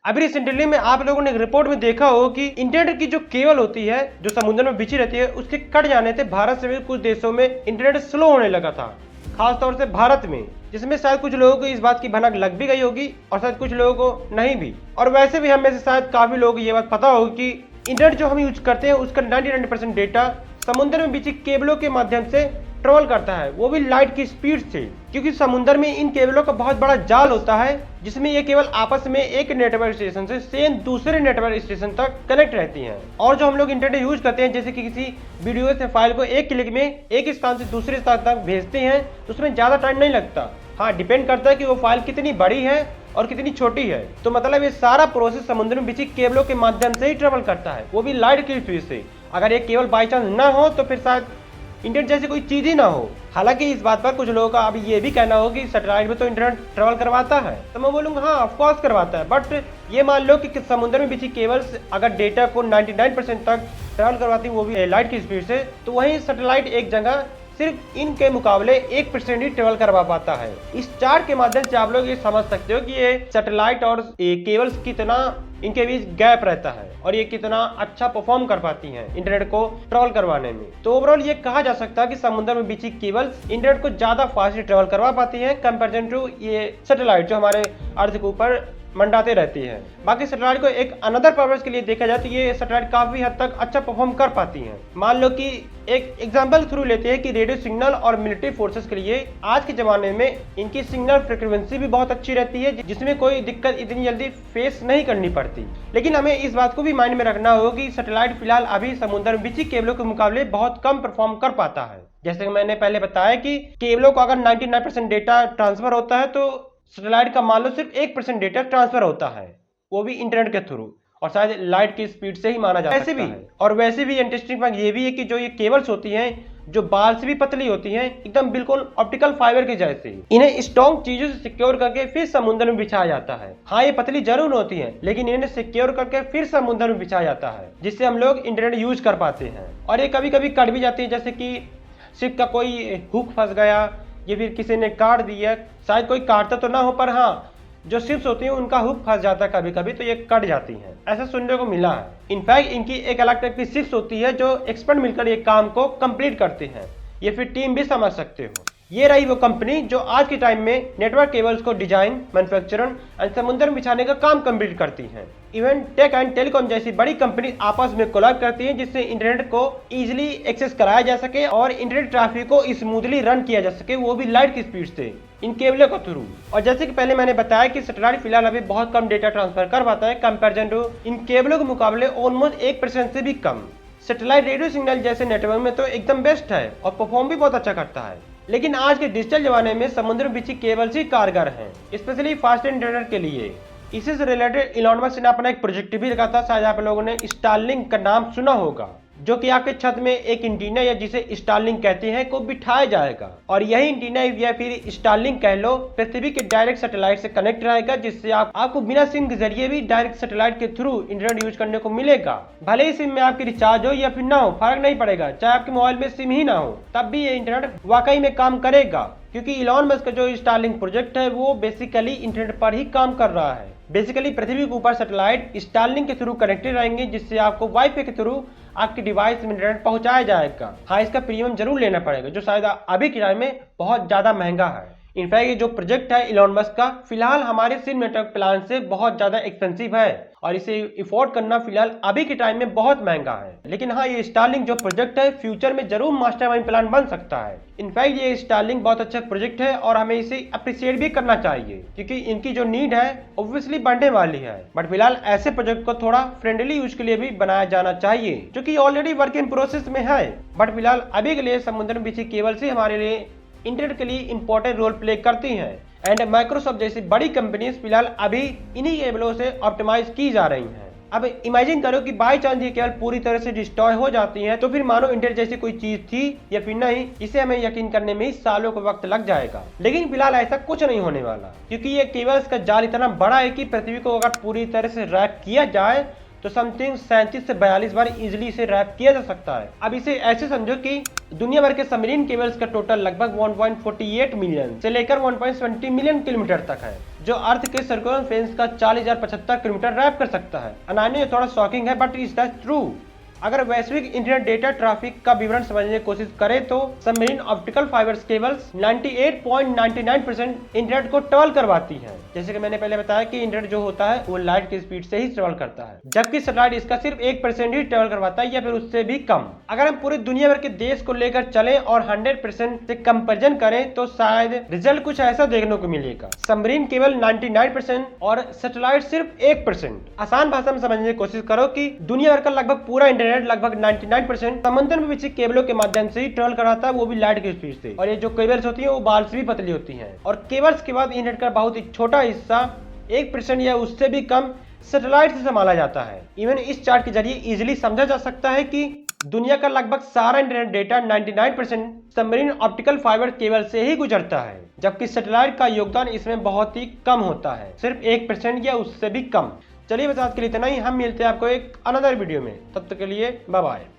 अभी रिसेंटली में आप लोगों ने एक रिपोर्ट में देखा हो कि इंटरनेट की जो केबल होती है जो समुद्र में बिछी रहती है उसके कट जाने से भारत समेत कुछ देशों में इंटरनेट स्लो होने लगा था, खासतौर से भारत में, जिसमें शायद कुछ लोगों को इस बात की भनक लग भी गई होगी और शायद कुछ लोगों को नहीं भी। और वैसे भी हम में से शायद काफी लोगों को ये बात पता होगी कि इंटरनेट जो हम यूज करते हैं उसका 99% डेटा समुद्र में बिछी केबलों के माध्यम से ट्रेवल करता है, वो भी लाइट की स्पीड से, क्योंकि समुद्र में इन केबलों का बहुत बड़ा जाल होता है जिसमें ये केवल आपस में एक नेटवर्क स्टेशन से सेम दूसरे नेटवर्क स्टेशन तक कनेक्ट रहती हैं। और जो हम लोग इंटरनेट यूज करते हैं, जैसे कि किसी वीडियो से फाइल को एक क्लिक में एक स्थान से दूसरे स्थान तक भेजते हैं तो उसमें ज्यादा टाइम नहीं लगता। हाँ, डिपेंड करता है कि वो फाइल कितनी बड़ी है और कितनी छोटी है। तो मतलब ये सारा प्रोसेस समुद्र में बिछी केबलों के माध्यम से ही ट्रेवल करता है, वो भी लाइट की स्पीड से। अगर ये केबल बाई चांस ना हो तो फिर शायद इंटरनेट जैसी कोई चीज ही ना हो। हालांकि इस बात पर कुछ लोगों का अभी ये भी कहना हो कि सैटेलाइट में तो इंटरनेट ट्रेवल करवाता है, तो मैं बोलूंगा हाँ ऑफकोर्स करवाता है, बट ये मान लो कि समुद्र में बिछी केबल्स अगर डेटा को 99% तक ट्रेवल करवाती है वो भी लाइट की स्पीड से, तो वहीं सैटेलाइट एक जगह सिर्फ इनके मुकाबले 1% ही ट्रेवल करवा पाता है। इस चार्ट के माध्यम से आप लोग ये समझ सकते हो कि ये सैटेलाइट और केबल्स कितना इनके बीच गैप रहता है और ये कितना अच्छा परफॉर्म कर पाती हैं इंटरनेट को ट्रेवल करवाने में। तो ओवरऑल ये कहा जा सकता है कि समुद्र में बिछी केबल्स इंटरनेट को ज्यादा फास्ट ट्रेवल करवा पाती हैं कंपेरिजन टू ये सैटेलाइट जो हमारे अर्थ के ऊपर मंडाते रहती है। बाकी सैटेलाइट को एक अनदर पर्पस के लिए देखा जाए तो ये सैटेलाइट काफी हद तक अच्छा परफॉर्म कर पाती हैं। मान लो कि एक एग्जांपल थ्रू लेते हैं कि रेडियो सिग्नल और मिलिट्री फोर्सेस के लिए आज के जमाने में इनकी सिग्नल फ्रीक्वेंसी भी बहुत अच्छी रहती है, जिसमें कोई दिक्कत इतनी जल्दी फेस नहीं करनी पड़ती। लेकिन हमें इस बात को भी माइंड में रखना होगा कि सैटेलाइट फिलहाल अभी समुद्र में बिछी केबलों के मुकाबले बहुत कम परफॉर्म कर पाता है। जैसे कि मैंने पहले बताया कि केबलों को अगर 99% डेटा ट्रांसफर होता है तो सैटेलाइट का मान लो सिर्फ 1% डेटा ट्रांसफर होता है, वो भी इंटरनेट के थ्रू, और शायद लाइट की स्पीड से ही माना जा सकता है। और वैसे भी इंटरेस्टिंग बात ये भी है कि जो ये केबल्स होती हैं जो बाल से भी पतली होती हैं, एकदम बिल्कुल ऑप्टिकल फाइबर के जैसे, इन्हें स्ट्रॉन्ग चीजों से सिक्योर करके फिर समुद्र में बिछाया जाता है। हाँ, ये पतली जरूर होती हैं लेकिन इन्हें सिक्योर करके फिर समुद्र में बिछाया जाता है जिससे हम लोग इंटरनेट यूज कर पाते हैं। और ये कभी कभी कट भी जाती है, जैसे कि शिप का कोई हुक फंस गया या फिर किसी ने काट दिया, शायद कोई काटता तो ना हो पर हाँ जो शिप्स होती हैं उनका हुक फंस जाता है कभी कभी, तो ये कट जाती हैं, ऐसा सुनने को मिला है। इनफैक्ट इनकी एक अलग टाइप की शिप्स होती है जो एक्सपर्ट मिलकर ये काम को कंप्लीट करते हैं, ये फिर टीम भी समझ सकते हो। ये रही वो कंपनी जो आज के टाइम में नेटवर्क केबल्स को डिजाइन, मैन्युफैक्चरिंग और समुद्र में बिछाने का काम कंप्लीट करती हैं। इवन टेक एंड टेलीकॉम जैसी बड़ी कंपनी आपस में कोलैब करती हैं जिससे इंटरनेट को इजीली एक्सेस कराया जा सके और इंटरनेट ट्रैफिक को स्मूथली रन किया जा सके, वो भी लाइट की स्पीड से इन केबलों के थ्रू। और जैसे कि पहले मैंने बताया कि सैटेलाइट फिलहाल अभी बहुत कम डेटा ट्रांसफर कर पाता है कंपेरिजन टू इन केबलों के मुकाबले ऑलमोस्ट 1% से भी कम। सैटेलाइट रेडियो सिग्नल जैसे नेटवर्क में तो एकदम बेस्ट है और परफॉर्म भी बहुत अच्छा करता है, लेकिन आज के डिजिटल जमाने में समुद्र में बिछी केबल्स ही कारगर हैं, स्पेशली फास्ट इंटरनेट के लिए। इसी से रिलेटेड इलॉन मस्क ने अपना एक प्रोजेक्ट भी रखा था, शायद आप लोगों ने स्टारलिंक का नाम सुना होगा, जो कि आपके छत में एक एंटीना या जिसे स्टारलिंक कहते हैं को बिठाया जाएगा। और यही एंटीना या फिर स्टारलिंक कह लो पृथ्वी के डायरेक्ट सैटेलाइट से कनेक्ट रहेगा, जिससे आपको बिना सिम के जरिए भी डायरेक्ट सैटेलाइट के थ्रू इंटरनेट यूज करने को मिलेगा। भले ही सिम में आपकी रिचार्ज हो या फिर ना हो, फर्क नहीं पड़ेगा, चाहे आपके मोबाइल में सिम ही ना हो तब भी ये इंटरनेट वाकई में काम करेगा, क्योंकि इलॉन मस्क का जो स्टारलिंक प्रोजेक्ट है वो बेसिकली इंटरनेट पर ही काम कर रहा है। बेसिकली पृथ्वी के ऊपर सैटेलाइट स्टारलिंक के थ्रू कनेक्टेड रहेंगे, जिससे आपको वाईफाई के थ्रू आपके डिवाइस में इंटरनेट पहुंचाया जाएगा। हाँ, इसका प्रीमियम जरूर लेना पड़ेगा जो शायद अभी के टाइम में बहुत ज्यादा महंगा है। इनफैक्ट ये जो प्रोजेक्ट है इलॉन मस्क का फिलहाल हमारे सिम नेटवर्क प्लान से बहुत ज्यादा एक्सपेंसिव है और इसे अफोर्ड करना फिलहाल अभी के टाइम में बहुत महंगा है। लेकिन हाँ, ये स्टारलिंक जो प्रोजेक्ट है फ्यूचर में जरूर मास्टरमाइंड प्लान बन सकता है। इनफैक्ट ये स्टारलिंक बहुत अच्छा प्रोजेक्ट है और हमें इसे अप्रिशिएट भी करना चाहिए, क्योंकि इनकी जो नीड है ऑब्वियसली बढ़ने वाली है। बट फिलहाल ऐसे प्रोजेक्ट को थोड़ा फ्रेंडली यूज के लिए भी बनाया जाना चाहिए, जो कि ऑलरेडी वर्क इन प्रोसेस में है। बट फिलहाल अभी के लिए समुद्र में बिछी केबल से हमारे लिए इंटरनेट के लिए इंपॉर्टेंट रोल प्ले करती हैं। एंड माइक्रोसॉफ्ट जैसी बड़ी कंपनीज फिलहाल अभी इन्हीं केबलों से ऑप्टिमाइज की जा रही हैं। अब इमेजिन करो कि बाई चांस ये केबल पूरी तरह से डिस्ट्रॉय हो जाती हैं, तो फिर मानो इंटरनेट जैसी कोई चीज थी या फिर नहीं, इसे हमें यकीन करने में ही सालों का वक्त लग जाएगा। लेकिन फिलहाल ऐसा कुछ नहीं होने वाला, क्योंकि ये केबल्स का जाल इतना बड़ा है कि पृथ्वी को अगर पूरी तरह से रैप किया जाए तो समथिंग 37 से 42 बार इजिली इसे रैप किया जा सकता है। अब इसे ऐसे समझो कि दुनिया भर के सबमरीन केबल्स का टोटल लगभग 1.48 मिलियन से लेकर 1.20 मिलियन किलोमीटर तक है। जो अर्थ के सर्कमफेरेंस का 40,075 किलोमीटर रैप कर सकता है। अनानी थोड़ा शॉकिंग है, बट इज दैट ट्रू। अगर वैश्विक इंटरनेट डेटा ट्रैफिक का विवरण समझने की कोशिश करें तो submarine optical fibres cables 98.99% internet को ट्रैवल करवाती हैं। जैसे कि मैंने पहले बताया कि इंटरनेट जो होता है वो लाइट की स्पीड से ही ट्रैवल करता है, जबकि सैटेलाइट इसका सिर्फ 1% ही ट्रैवल करवाता है या फिर उससे भी कम। अगर हम पूरी दुनिया भर के देश को लेकर चलें और 100% से कंपेरिजन करें तो शायद रिजल्ट कुछ ऐसा देखने को मिलेगा। सबमरीन केवल 99% और सैटेलाइट सिर्फ 1%। आसान भाषा में समझने की कोशिश करो कि दुनिया भर का लगभग पूरा इंटरनेट लगभग 99% समुद्र में बिछी केबलों के माध्यम से ही ट्रैवल कराता है, वो भी लाइट की स्पीड से। और ये जो केबल्स होती हैं वो बाल से भी पतली होती हैं। और केबल्स के बाद इंटरनेट का बहुत ही छोटा हिस्सा 1% या उससे भी कम सैटेलाइट से संभाला जाता है। इवन इस चार्ट के जरिए इजिली समझा जा सकता है कि दुनिया का लगभग सारा internet data 99% submarine optical fibre cable से ही गुजरता है, जबकि सैटेलाइट का योगदान इसमें बहुत ही कम होता है, सिर्फ 1% या उससे भी कम। चलिए बस आज के लिए इतना ही। हम मिलते हैं आपको एक अनदर वीडियो में, तब तक के लिए बाय बाय।